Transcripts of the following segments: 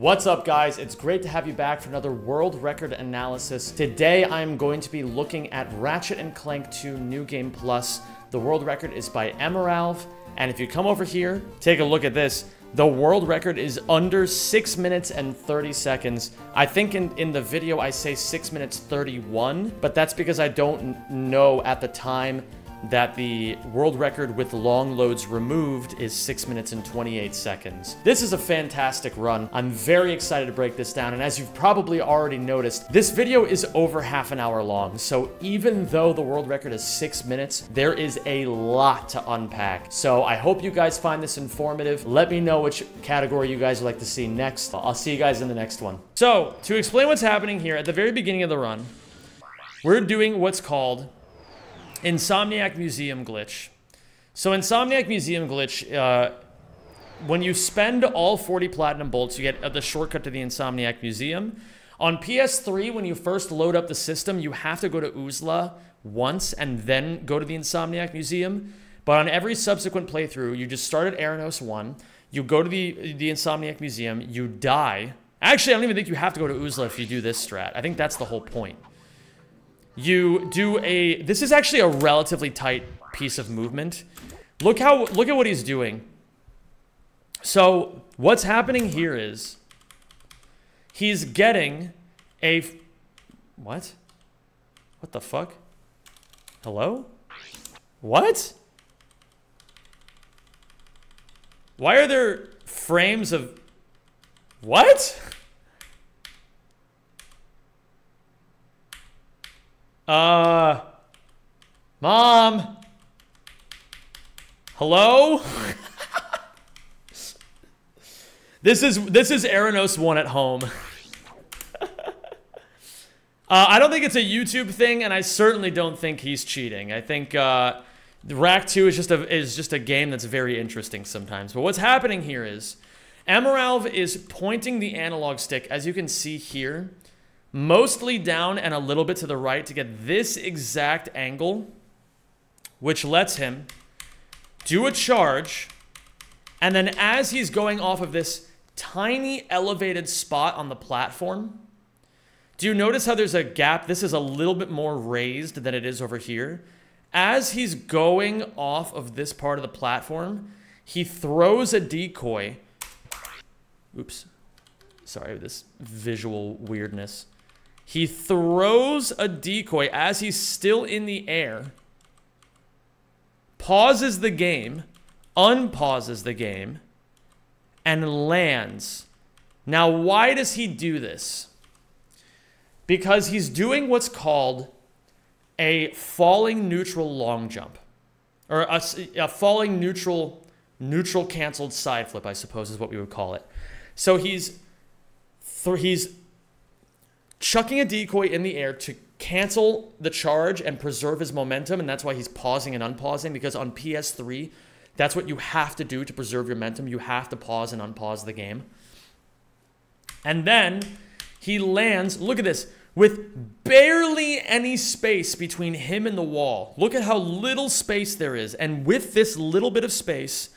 What's up, guys? It's great to have you back for another world record analysis. Today, I'm going to be looking at Ratchet and Clank 2 New Game Plus. The world record is by Emeralv, and if you come over here, take a look at this. The world record is under 6 minutes and 30 seconds. I think in the video I say 6 minutes 31, but that's because I don't know at the time that the world record with long loads removed is 6 minutes and 28 seconds. This is a fantastic run. I'm very excited to break this down, and as you've probably already noticed, this video is over half an hour long, so even though the world record is 6 minutes, there is a lot to unpack. So I hope you guys find this informative. Let me know which category you guys would like to see next. I'll see you guys in the next one. So, to explain what's happening here, at the very beginning of the run, we're doing what's called Insomniac Museum Glitch. So Insomniac Museum Glitch, when you spend all 40 Platinum Bolts, you get the shortcut to the Insomniac Museum. On PS3, when you first load up the system, you have to go to Uzla once and then go to the Insomniac Museum. But on every subsequent playthrough, you just start at Aranos 1, you go to the Insomniac Museum, you die. Actually, I don't even think you have to go to Uzla if you do this strat. I think that's the whole point. You do this is actually a relatively tight piece of movement. Look at what he's doing. So what's happening here is he's getting a, what the fuck? Hello? What? Why are there frames of, what? Mom? Hello? This is Aranos 1 at home. I don't think it's a YouTube thing, and I certainly don't think he's cheating. I think Rack 2 is just a game that's very interesting sometimes. But what's happening here is Emeralv is pointing the analog stick, as you can see here, mostly down and a little bit to the right to get this exact angle, which lets him do a charge. And then as he's going off of this tiny elevated spot on the platform, do you notice how there's a gap? This is a little bit more raised than it is over here. As he's going off of this part of the platform, he throws a decoy. Oops. Sorry, this visual weirdness. He throws a decoy as he's still in the air, pauses the game, unpauses the game, and lands. Now, why does he do this? Because he's doing what's called a falling neutral long jump. Or a falling neutral canceled side flip, I suppose is what we would call it. So he's chucking a decoy in the air to cancel the charge and preserve his momentum, and that's why he's pausing and unpausing, because on PS3, that's what you have to do to preserve your momentum. You have to pause and unpause the game. And then he lands, look at this, with barely any space between him and the wall. Look at how little space there is, and with this little bit of space,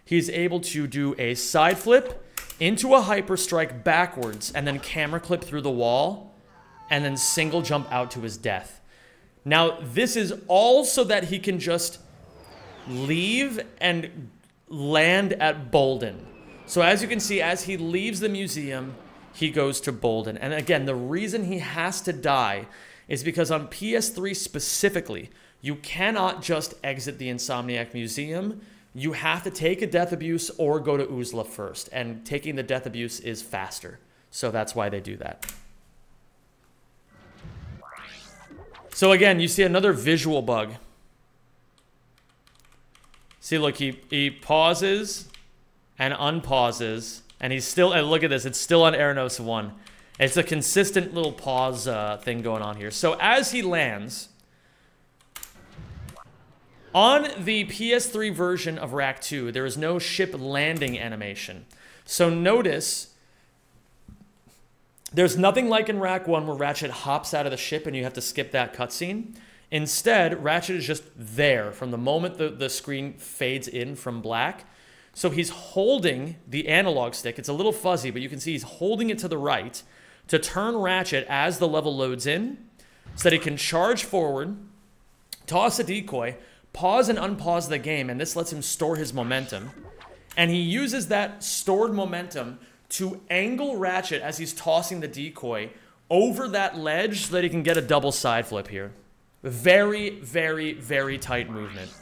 he's able to do a side flip into a hyper strike backwards, and then camera clip through the wall, and then single jump out to his death. Now, this is all so that he can just leave and land at Bolden. So as you can see, as he leaves the museum, he goes to Bolden. And again, the reason he has to die is because on PS3 specifically, you cannot just exit the Insomniac Museum. You have to take a death abuse or go to Uzla first, and taking the death abuse is faster. So that's why they do that. So again, you see another visual bug. See, look, he pauses and unpauses, and he's still, and look at this, it's still on Aranos 1. It's a consistent little pause thing going on here. So as he lands, on the PS3 version of Rack 2, there is no ship landing animation. So notice, there's nothing like in Rack 1 where Ratchet hops out of the ship and you have to skip that cutscene. Instead, Ratchet is just there from the moment the screen fades in from black. So he's holding the analog stick. It's a little fuzzy, but you can see he's holding it to the right to turn Ratchet as the level loads in so that he can charge forward, toss a decoy, pause and unpause the game, and this lets him store his momentum. And he uses that stored momentum to angle Ratchet as he's tossing the decoy over that ledge so that he can get a double side flip here. Very, very, very tight movement.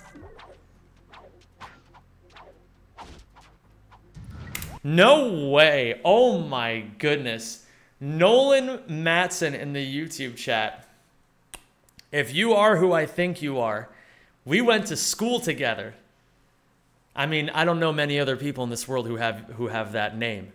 No way. Oh my goodness. Nolan Matson in the YouTube chat. If you are who I think you are, we went to school together. I mean, I don't know many other people in this world who have that name.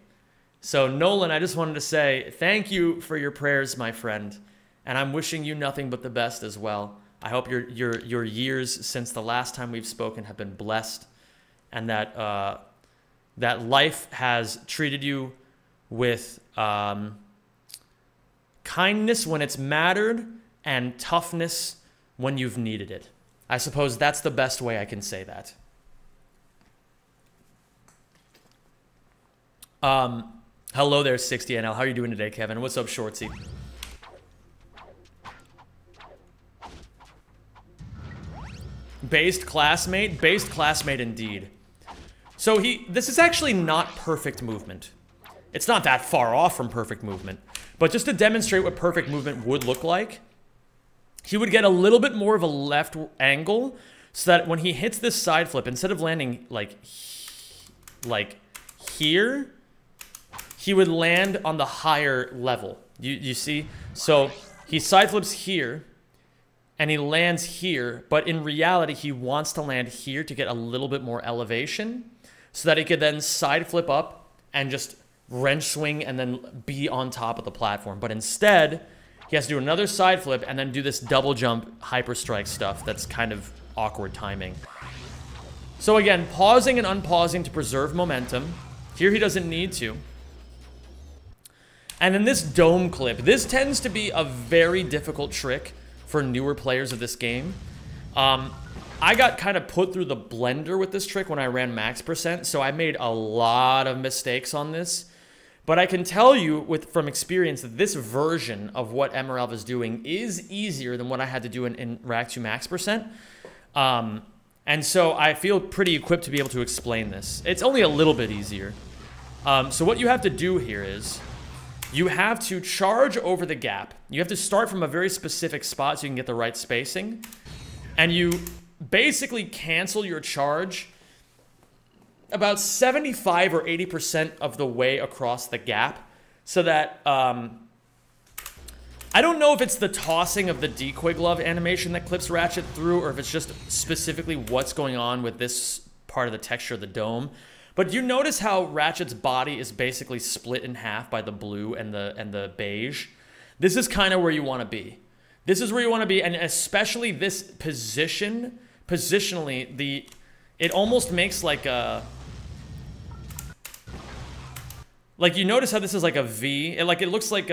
So Nolan, I just wanted to say thank you for your prayers, my friend, and I'm wishing you nothing but the best as well. I hope your years since the last time we've spoken have been blessed, and that that life has treated you with kindness when it's mattered and toughness when you've needed it. I suppose that's the best way I can say that. Hello there, 60NL. How are you doing today, Kevin? What's up, Shortsy? Based classmate? Based classmate indeed. So this is actually not perfect movement. It's not that far off from perfect movement. But just to demonstrate what perfect movement would look like, he would get a little bit more of a left angle so that when he hits this side flip, instead of landing like here, he would land on the higher level. You see? So he side flips here, and he lands here, but in reality, he wants to land here to get a little bit more elevation so that he could then side flip up and just wrench swing and then be on top of the platform. But instead, he has to do another side flip and then do this double jump hyper strike stuff that's kind of awkward timing. So again, pausing and unpausing to preserve momentum. Here he doesn't need to. And then this dome clip. This tends to be a very difficult trick for newer players of this game. I got kind of put through the blender with this trick when I ran max percent, so I made a lot of mistakes on this. But I can tell you from experience that this version of what Emerald is doing is easier than what I had to do in Rack 2 max percent. And so I feel pretty equipped to be able to explain this. It's only a little bit easier. So what you have to do here is you have to charge over the gap. You have to start from a very specific spot so you can get the right spacing. And you basically cancel your charge about 75 or 80% of the way across the gap so that, I don't know if it's the tossing of the decoy glove animation that clips Ratchet through or if it's just specifically what's going on with this part of the texture of the dome. But you notice how Ratchet's body is basically split in half by the blue and the beige? This is kind of where you want to be. This is where you want to be, and especially this position, positionally, it almost makes like a... Like, you notice how this is like a V? It looks like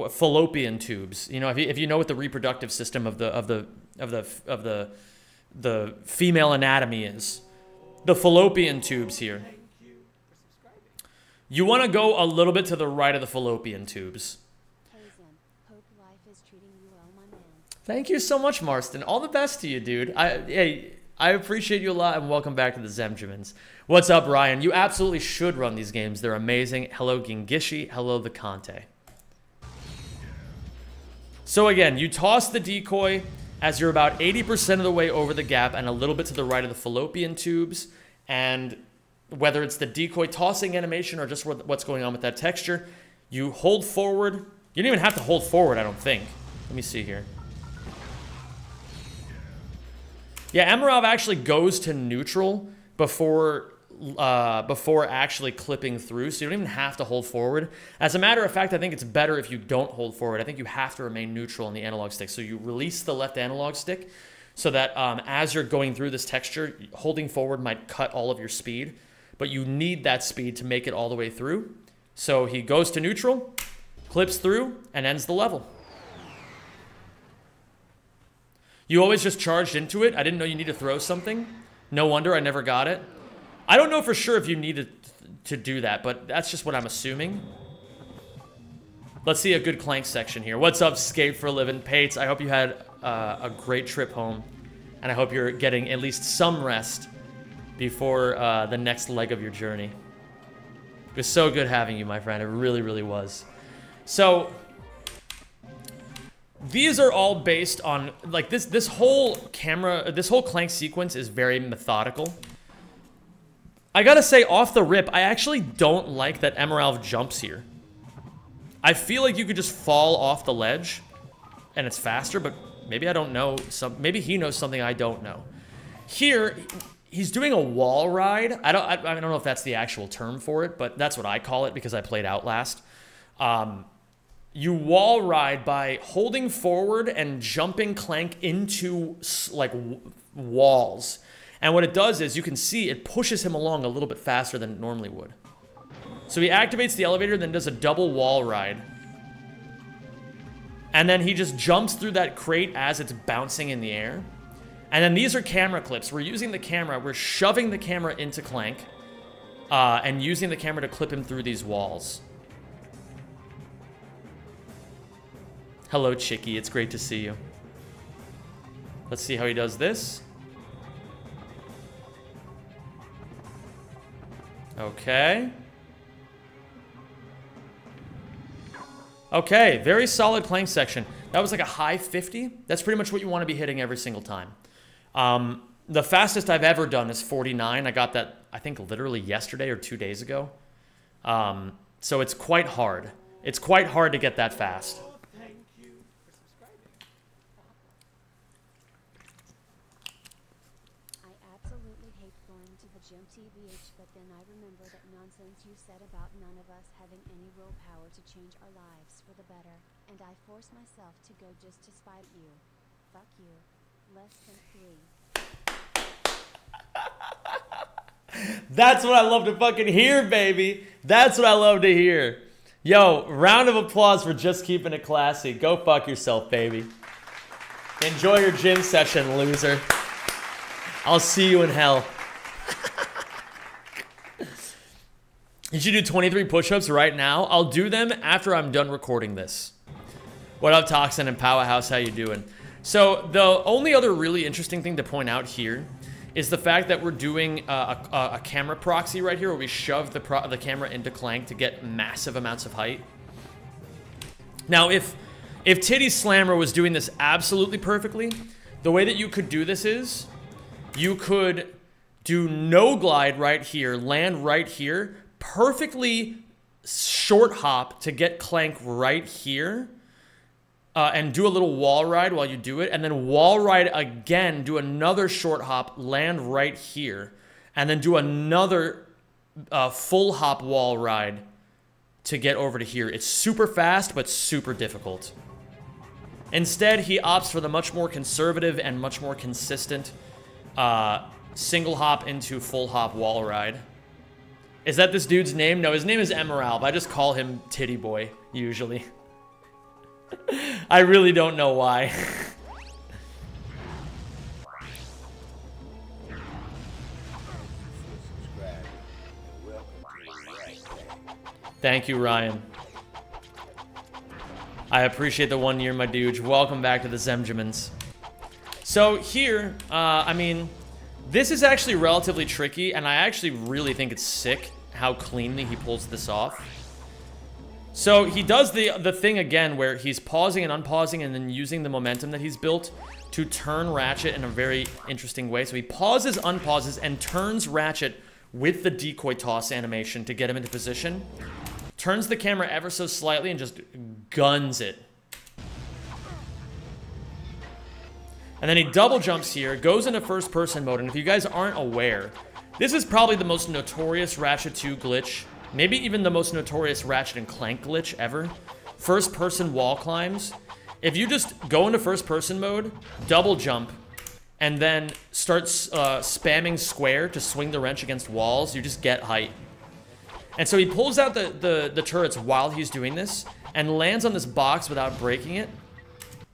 fallopian tubes. You know, if you know what the reproductive system of the female anatomy is. The fallopian tubes here. You want to go a little bit to the right of the fallopian tubes. Thank you so much, Marston. All the best to you, dude. I appreciate you a lot, and welcome back to the Zemjamins. What's up, Ryan? You absolutely should run these games. They're amazing. Hello, Gingishi. Hello, the Conte. So again, you toss the decoy as you're about 80% of the way over the gap and a little bit to the right of the fallopian tubes. And whether it's the decoy tossing animation or just what's going on with that texture, you hold forward. You don't even have to hold forward, I don't think. Let me see here. Yeah, Emerald actually goes to neutral before actually clipping through, so you don't even have to hold forward. As a matter of fact, I think it's better if you don't hold forward. I think you have to remain neutral on the analog stick. So you release the left analog stick so that as you're going through this texture, holding forward might cut all of your speed, but you need that speed to make it all the way through. So he goes to neutral, clips through, and ends the level. You always just charged into it. I didn't know you need to throw something. No wonder I never got it. I don't know for sure if you needed to do that, but that's just what I'm assuming. Let's see a good Clank section here. What's up, Skate for a Living? Pates, I hope you had a great trip home. And I hope you're getting at least some rest before the next leg of your journey. It was so good having you, my friend. It really, really was. So, these are all based on, like, this whole Clank sequence is very methodical. I gotta say, off the rip, I actually don't like that Emerald jumps here. I feel like you could just fall off the ledge, and it's faster, but maybe I don't know. Maybe he knows something I don't know. Here, he's doing a wall ride. I don't know if that's the actual term for it, but that's what I call it because I played Outlast. You wall ride by holding forward and jumping Clank into, like, walls. And what it does is, you can see, it pushes him along a little bit faster than it normally would. So he activates the elevator, then does a double wall ride. And then he just jumps through that crate as it's bouncing in the air. And then these are camera clips. We're using the camera, we're shoving the camera into Clank, and using the camera to clip him through these walls. Hello, Chicky. It's great to see you. Let's see how he does this. Okay. Okay, very solid Clank section. That was like a high 50. That's pretty much what you want to be hitting every single time. The fastest I've ever done is 49. I got that, I think, literally yesterday or 2 days ago. So it's quite hard. It's quite hard to get that fast. Myself to go just to spite you. Fuck you. Less than 3. That's what I love to fucking hear, baby. That's what I love to hear. Yo, round of applause for just keeping it classy. Go fuck yourself, baby. Enjoy your gym session, loser. I'll see you in hell. You should do 23 push-ups right now. I'll do them after I'm done recording this. What up, Toxin and Powerhouse? How you doing? So the only other really interesting thing to point out here is the fact that we're doing a camera proxy right here, where we shove the camera into Clank to get massive amounts of height. Now, if Titty Slammer was doing this absolutely perfectly, the way that you could do this is you could do no glide right here, land right here, perfectly short hop to get Clank right here. And do a little wall ride while you do it, and then wall ride again, do another short hop, land right here, and then do another full hop wall ride to get over to here. It's super fast, but super difficult. Instead, he opts for the much more conservative and much more consistent single hop into full hop wall ride. Is that this dude's name? No, his name is Emerald. I just call him Titty Boy, usually. I really don't know why. Thank you, Ryan. I appreciate the 1 year, my dude. Welcome back to the Zemjamins. So here, I mean, this is actually relatively tricky, and I actually really think it's sick how cleanly he pulls this off. So he does the thing again where he's pausing and unpausing and then using the momentum that he's built to turn Ratchet in a very interesting way. So he pauses, unpauses, and turns Ratchet with the decoy toss animation to get him into position. Turns the camera ever so slightly and just guns it. And then he double jumps here, goes into first person mode, and if you guys aren't aware, this is probably the most notorious Ratchet 2 glitch. Maybe even the most notorious Ratchet and Clank glitch ever. First-person wall climbs. If you just go into first-person mode, double jump, and then start spamming square to swing the wrench against walls, you just get height. And so he pulls out the turrets while he's doing this, and lands on this box without breaking it.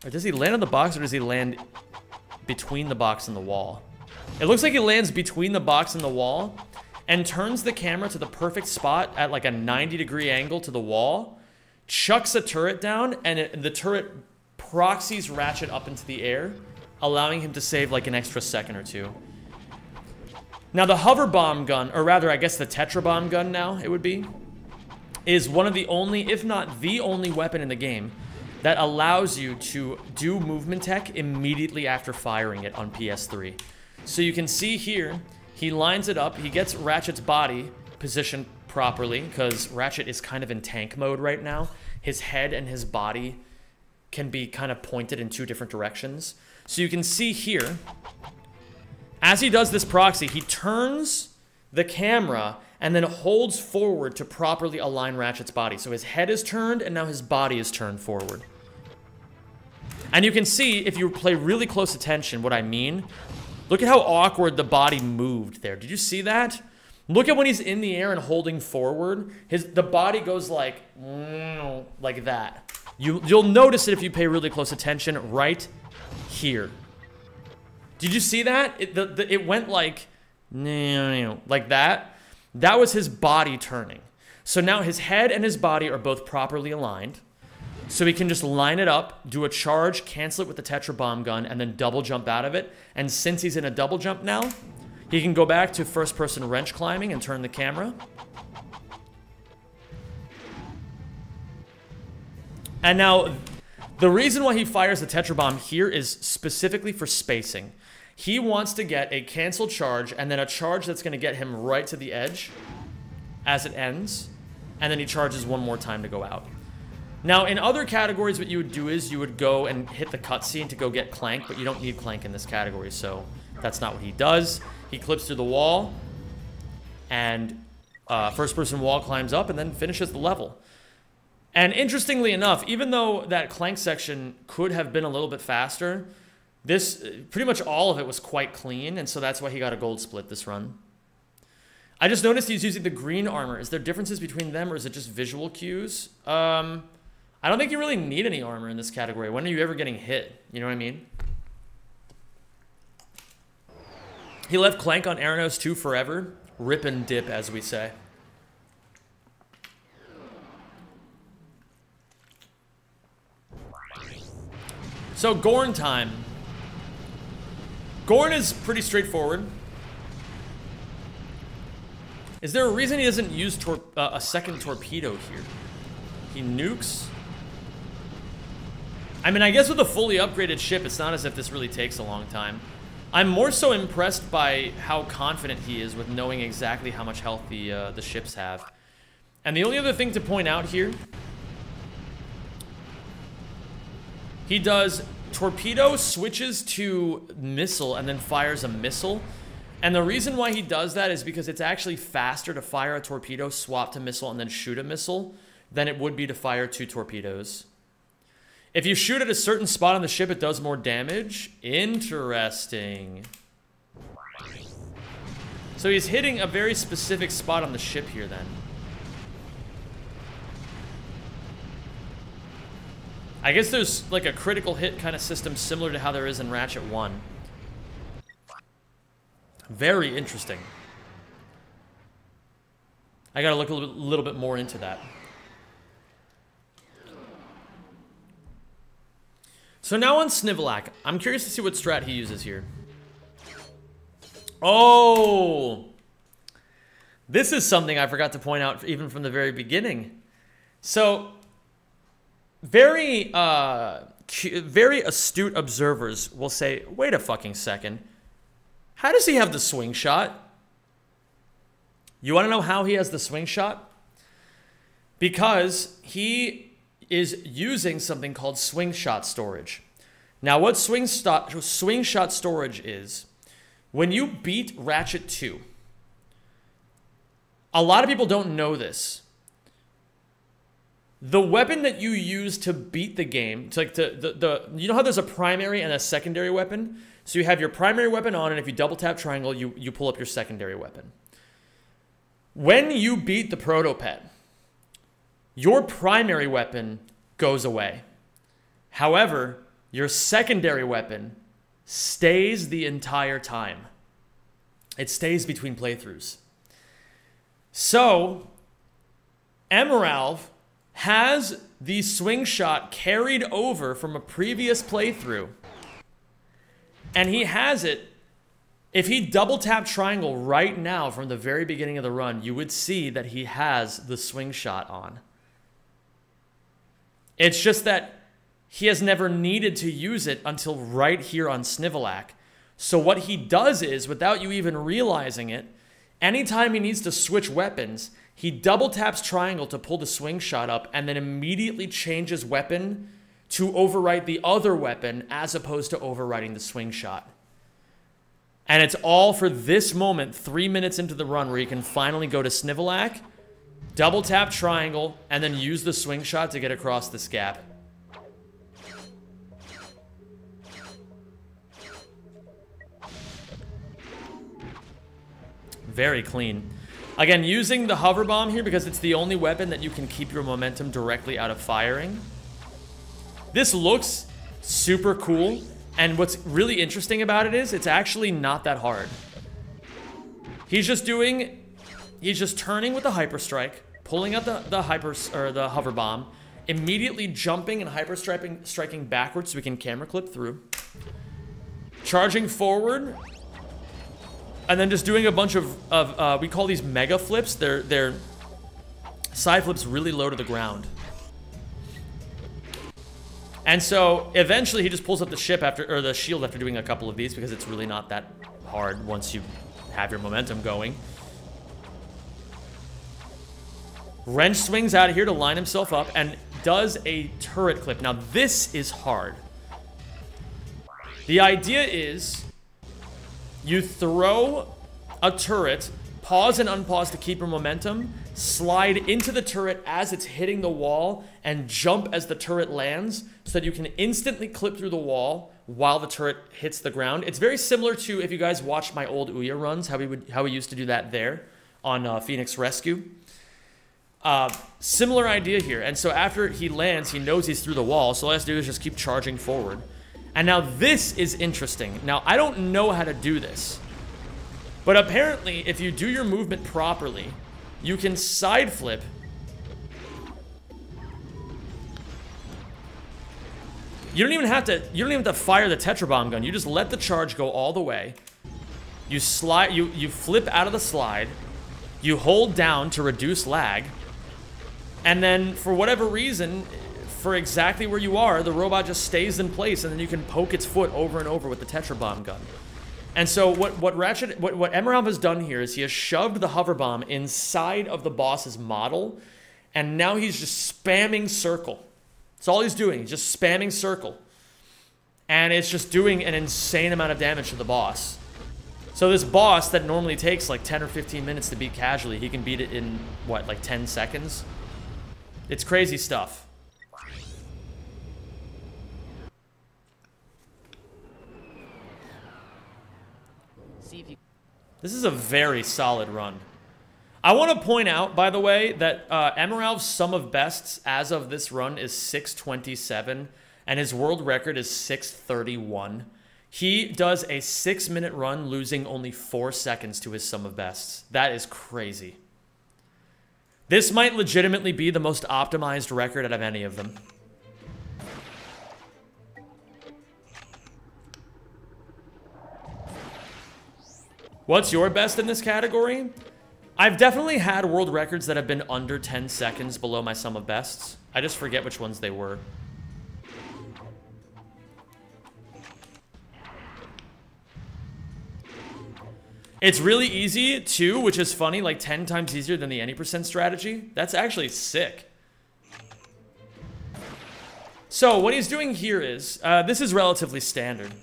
Or does he land on the box, or does he land between the box and the wall? It looks like he lands between the box and the wall and turns the camera to the perfect spot at like a 90-degree angle to the wall, chucks a turret down, and the turret proxies Ratchet up into the air, allowing him to save like an extra second or two. Now the hover bomb gun, or rather I guess the tetra bomb gun now it would be, is one of the only, if not the only weapon in the game that allows you to do movement tech immediately after firing it on PS3. So you can see here, he lines it up, he gets Ratchet's body positioned properly, because Ratchet is kind of in tank mode right now. His head and his body can be kind of pointed in two different directions. So you can see here, as he does this proxy, he turns the camera and then holds forward to properly align Ratchet's body. So his head is turned, and now his body is turned forward. And you can see, if you play really close attention, what I mean. Look at how awkward the body moved there. Did you see that? Look at when he's in the air and holding forward. The body goes like that. You'll notice it if you pay really close attention right here. Did you see that? It went like that. That was his body turning. So now his head and his body are both properly aligned. So he can just line it up, do a charge, cancel it with the tetra bomb gun, and then double jump out of it. And since he's in a double jump now, he can go back to first-person wrench climbing and turn the camera. And now, the reason why he fires the tetra bomb here is specifically for spacing. He wants to get a cancel charge and then a charge that's going to get him right to the edge as it ends. And then he charges one more time to go out. Now, in other categories, what you would do is you would go and hit the cutscene to go get Clank, but you don't need Clank in this category, so that's not what he does. He clips through the wall, and first-person wall climbs up and then finishes the level. And interestingly enough, even though that Clank section could have been a little bit faster, this, pretty much all of it was quite clean, and so that's why he got a gold split this run. I just noticed he's using the green armor. Is there differences between them, or is it just visual cues? I don't think you really need any armor in this category. When are you ever getting hit? You know what I mean? He left Clank on Aranos 2 forever. Rip and dip, as we say. So, Gorn time. Gorn is pretty straightforward. Is there a reason he doesn't use a second torpedo here? He nukes. I mean, I guess with a fully upgraded ship, it's not as if this really takes a long time. I'm more so impressed by how confident he is with knowing exactly how much health the ships have. And the only other thing to point out here, he does torpedo, switches to missile, and then fires a missile. And the reason why he does that is because it's actually faster to fire a torpedo, swap to missile, and then shoot a missile than it would be to fire 2 torpedoes. If you shoot at a certain spot on the ship, it does more damage. Interesting. So he's hitting a very specific spot on the ship here then. I guess there's like a critical hit kind of system similar to how there is in Ratchet 1. Very interesting. I gotta look a little bit more into that. So now on Snivelac, I'm curious to see what strat he uses here. Oh! This is something I forgot to point out even from the very beginning. So, very astute observers will say, wait a fucking second. How does he have the swing shot? You want to know how he has the swing shot? Because he is using something called swing shot storage. Now, what swing shot storage is, when you beat Ratchet 2, a lot of people don't know this. The weapon that you use to beat the game, you know how there's a primary and a secondary weapon? So you have your primary weapon on, and if you double tap triangle, you pull up your secondary weapon. When you beat the Protopet, your primary weapon goes away. However, your secondary weapon stays the entire time. It stays between playthroughs. So, Emerald has the swing shot carried over from a previous playthrough. And he has it. If he double tap triangle right now from the very beginning of the run, you would see that he has the swing shot on. It's just that he has never needed to use it until right here on Snivelac. So what he does is, without you even realizing it, anytime he needs to switch weapons, he double taps triangle to pull the swing shot up and then immediately changes weapon to overwrite the other weapon as opposed to overwriting the swing shot. And it's all for this moment, 3 minutes into the run, where you can finally go to Snivelac, double tap triangle, and then use the swing shot to get across this gap. Very clean. Again, using the hover bomb here because it's the only weapon that you can keep your momentum directly out of firing. This looks super cool, and what's really interesting about it is it's actually not that hard. He's just turning with the hyper strike, pulling out the hover bomb, immediately jumping and hyper striking backwards so we can camera clip through, charging forward, and then just doing a bunch of we call these mega flips. They're side flips really low to the ground. And so eventually he just pulls up the shield after doing a couple of these, because it's really not that hard once you have your momentum going. Wrench swings out of here to line himself up and does a turret clip. Now this is hard. The idea is you throw a turret, pause and unpause to keep your momentum, slide into the turret as it's hitting the wall, and jump as the turret lands so that you can instantly clip through the wall while the turret hits the ground. It's very similar to, if you guys watched my old Ouya runs, how we used to do that there on Phoenix Rescue. Similar idea here. And so after he lands, he knows he's through the wall, so all he has to do is just keep charging forward. And now this is interesting. Now, I don't know how to do this, but apparently if you do your movement properly, you can side flip You don't even have to fire the Tetra Bomb gun. You just let the charge go all the way. You slide, you flip out of the slide. You hold down to reduce lag. And then for whatever reason, for exactly where you are, the robot just stays in place, and then you can poke its foot over and over with the Tetra Bomb gun. And so what Emerald has done here is he has shoved the hover bomb inside of the boss's model, and now he's just spamming circle. That's all he's doing. He's just spamming circle. And it's just doing an insane amount of damage to the boss. So this boss that normally takes like 10 or 15 minutes to beat casually, he can beat it in, what, like 10 seconds? It's crazy stuff. This is a very solid run. I want to point out, by the way, that Emerald's sum of bests as of this run is 627, and his world record is 631. He does a 6-minute run, losing only 4 seconds to his sum of bests. That is crazy. This might legitimately be the most optimized record out of any of them. What's your best in this category? I've definitely had world records that have been under 10 seconds below my sum of bests. I just forget which ones they were. It's really easy too, which is funny, like 10 times easier than the any % strategy. That's actually sick. So what he's doing here is, this is relatively standard.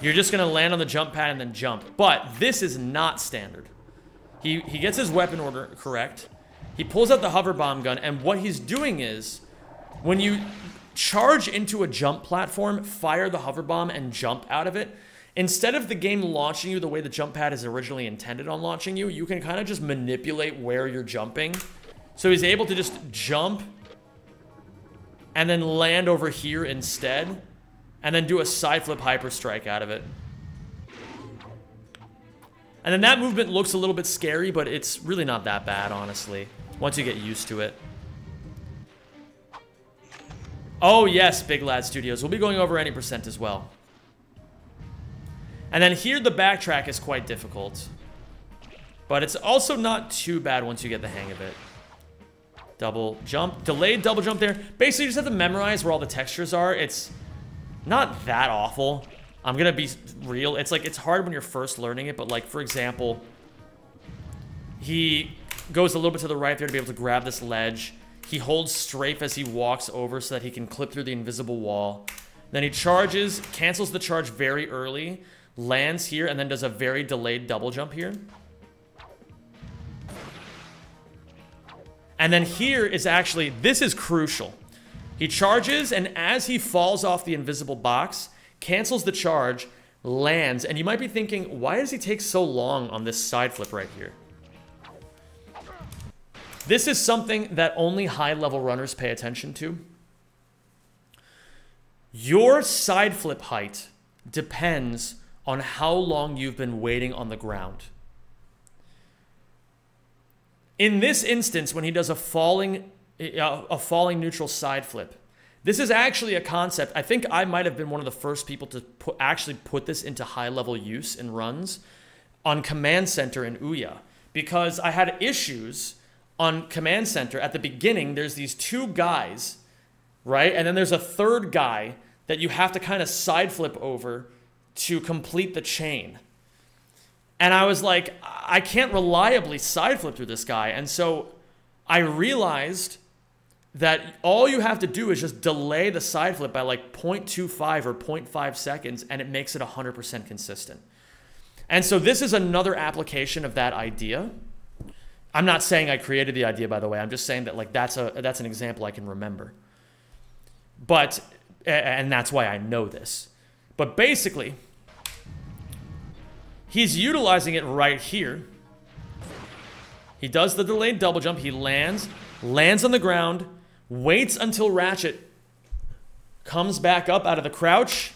You're just gonna land on the jump pad and then jump. But this is not standard. He gets his weapon order correct. He pulls out the hover bomb gun, and what he's doing is, when you charge into a jump platform, fire the hover bomb and jump out of it, instead of the game launching you the way the jump pad is originally intended on launching you, you can kind of just manipulate where you're jumping. So he's able to just jump and then land over here instead, and then do a side flip hyper strike out of it. And then that movement looks a little bit scary, but it's really not that bad, honestly, once you get used to it. Oh, yes, Big Lad Studios. We'll be going over any percent as well. And then here, the backtrack is quite difficult. But it's also not too bad once you get the hang of it. Double jump. Delayed double jump there. Basically, you just have to memorize where all the textures are. It's not that awful. I'm gonna be real. It's like, it's hard when you're first learning it, but like, for example, he goes a little bit to the right there to be able to grab this ledge. He holds strafe as he walks over so that he can clip through the invisible wall. Then he charges, cancels the charge very early, lands here, and then does a very delayed double jump here. And then here is actually, this is crucial. He charges, and as he falls off the invisible box, cancels the charge, lands, and you might be thinking, why does he take so long on this side flip right here? This is something that only high-level runners pay attention to. Your side flip height depends on how long you've been waiting on the ground. In this instance, when he does a falling neutral side flip, this is actually a concept. I think I might have been one of the first people to actually put this into high-level use in runs on Command Center in Ouya, because I had issues on Command Center. At the beginning, there's these two guys, right? And then there's a third guy that you have to kind of side flip over to complete the chain. And I was like, I can't reliably side flip through this guy. And so I realized that all you have to do is just delay the side flip by like 0.25 or 0.5 seconds, and it makes it 100% consistent. And so this is another application of that idea. I'm not saying I created the idea, by the way. I'm just saying that like that's an example I can remember. But, and that's why I know this. But basically, he's utilizing it right here. He does the delayed double jump. He lands on the ground, waits until Ratchet comes back up out of the crouch,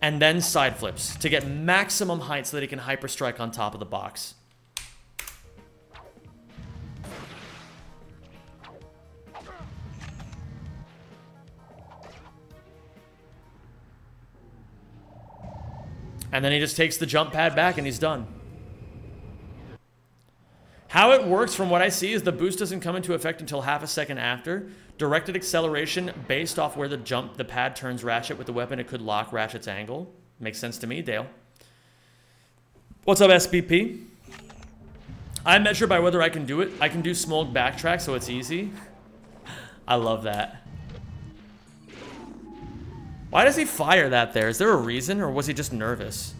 and then side flips to get maximum height so that he can hyper strike on top of the box. And then he just takes the jump pad back and he's done. How it works from what I see is the boost doesn't come into effect until half a second after. Directed acceleration based off where the pad turns Ratchet with the weapon, it could lock Ratchet's angle. Makes sense to me, Dale. What's up, SBP? I measure by whether I can do it. I can do small backtrack, so it's easy. I love that. Why does he fire that there? Is there a reason, or was he just nervous?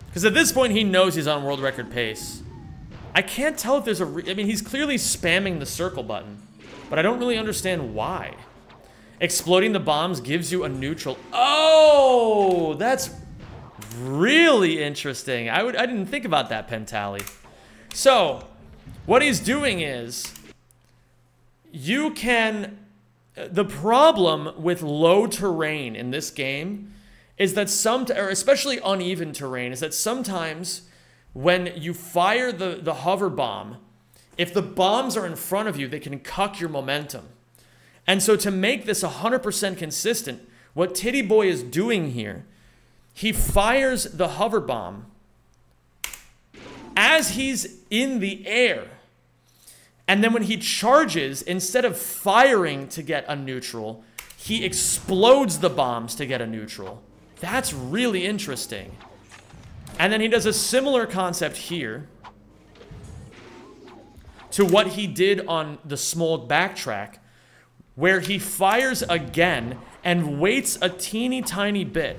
Because at this point, he knows he's on world record pace. I can't tell if there's a I mean, he's clearly spamming the circle button, but I don't really understand why. Exploding the bombs gives you a neutral. Oh, that's really interesting. I didn't think about that, Pentally. So, what he's doing is, you can... The problem with low terrain in this game is that or especially uneven terrain, is that sometimes when you fire the hover bomb, if the bombs are in front of you, they can cuck your momentum. And so to make this 100% consistent, what Titty Boy is doing here, he fires the hover bomb as he's in the air. And then when he charges, instead of firing to get a neutral, he explodes the bombs to get a neutral. That's really interesting. And then he does a similar concept here to what he did on the small backtrack, where he fires again and waits a teeny tiny bit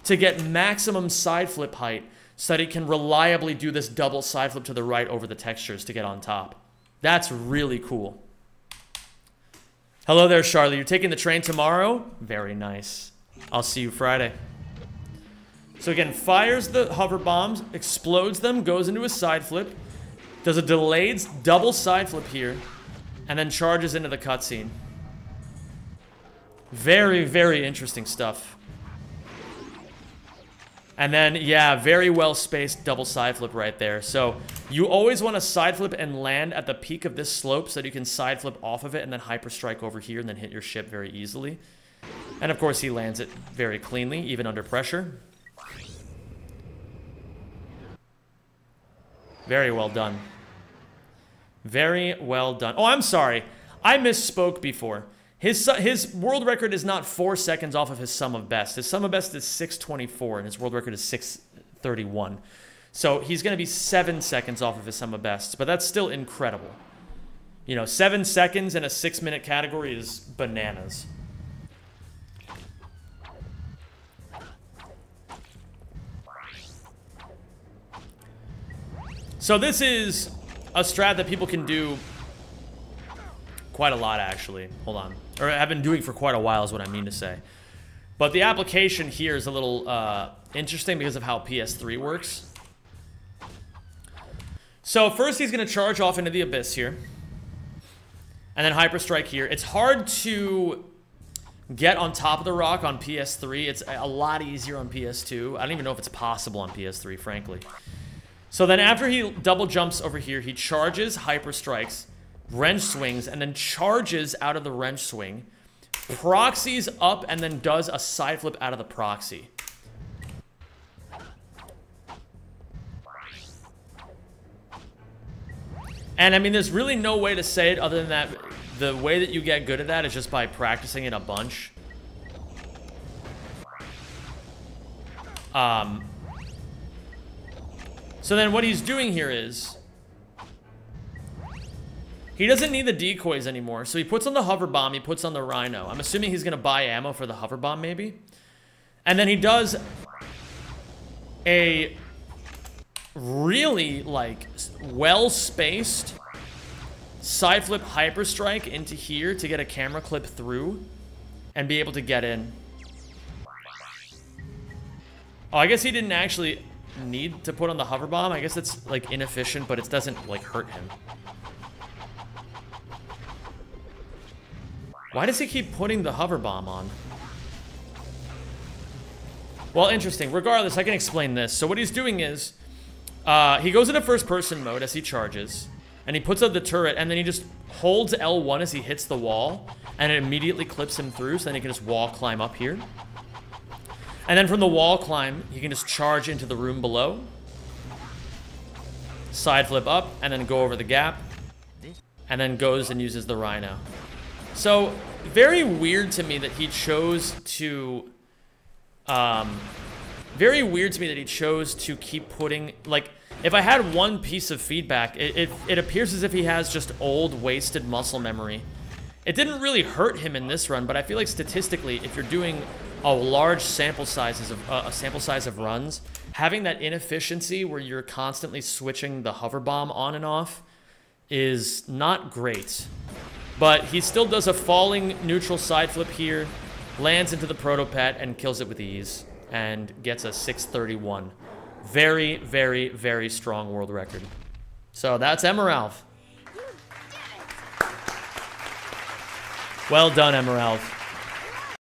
to get maximum side flip height so that he can reliably do this double side flip to the right over the textures to get on top. That's really cool. Hello there, Charlie. You're taking the train tomorrow? Very nice. I'll see you Friday. So again, fires the hover bombs, explodes them, goes into a side flip, does a delayed double side flip here, and then charges into the cutscene. Very, very interesting stuff. And then, yeah, very well spaced double side flip right there. So you always want to side flip and land at the peak of this slope so that you can side flip off of it and then hyper strike over here and then hit your ship very easily. And of course he lands it very cleanly, even under pressure. Very well done. Very well done. Oh, I'm sorry. I misspoke before. His world record is not 4 seconds off of his sum of best. His sum of best is 6:24, and his world record is 6:31. So he's going to be 7 seconds off of his sum of bests, but that's still incredible. You know, 7 seconds in a 6-minute category is bananas. So this is a strat that people can do quite a lot, actually. Hold on. Or have been doing for quite a while is what I mean to say. But the application here is a little interesting because of how PS3 works. So first he's going to charge off into the abyss here. And then hyper strike here. It's hard to get on top of the rock on PS3. It's a lot easier on PS2. I don't even know if it's possible on PS3, frankly. So then after he double jumps over here, he charges, hyper strikes, wrench swings, and then charges out of the wrench swing, proxies up, and then does a side flip out of the proxy. And I mean, there's really no way to say it other than that. The way that you get good at that is just by practicing it a bunch. So then what he's doing here is he doesn't need the decoys anymore. So he puts on the hover bomb, he puts on the rhino. I'm assuming he's going to buy ammo for the hover bomb maybe. And then he does a really like well-spaced side flip hyper strike into here to get a camera clip through and be able to get in. Oh, I guess he didn't actually need to put on the hover bomb. I guess it's like inefficient, but it doesn't like hurt him. Why does he keep putting the hover bomb on? Well, interesting. Regardless, I can explain this. So what he's doing is he goes into first person mode as he charges, and he puts up the turret, and then he just holds L1 as he hits the wall, and it immediately clips him through, so then he can just wall climb up here. And then from the wall climb, he can just charge into the room below, side flip up, and then go over the gap, and then goes and uses the rhino. So, very weird to me that he chose to, keep putting, like, if I had one piece of feedback, it appears as if he has just old, wasted muscle memory. It didn't really hurt him in this run, but I feel like statistically, if you're doing a large sample size of runs, having that inefficiency where you're constantly switching the hover bomb on and off is not great. But he still does a falling neutral side flip here, lands into the proto-pet, and kills it with ease, and gets a 631. Very, very, very strong world record. So that's Emerald. Well done, Emerald.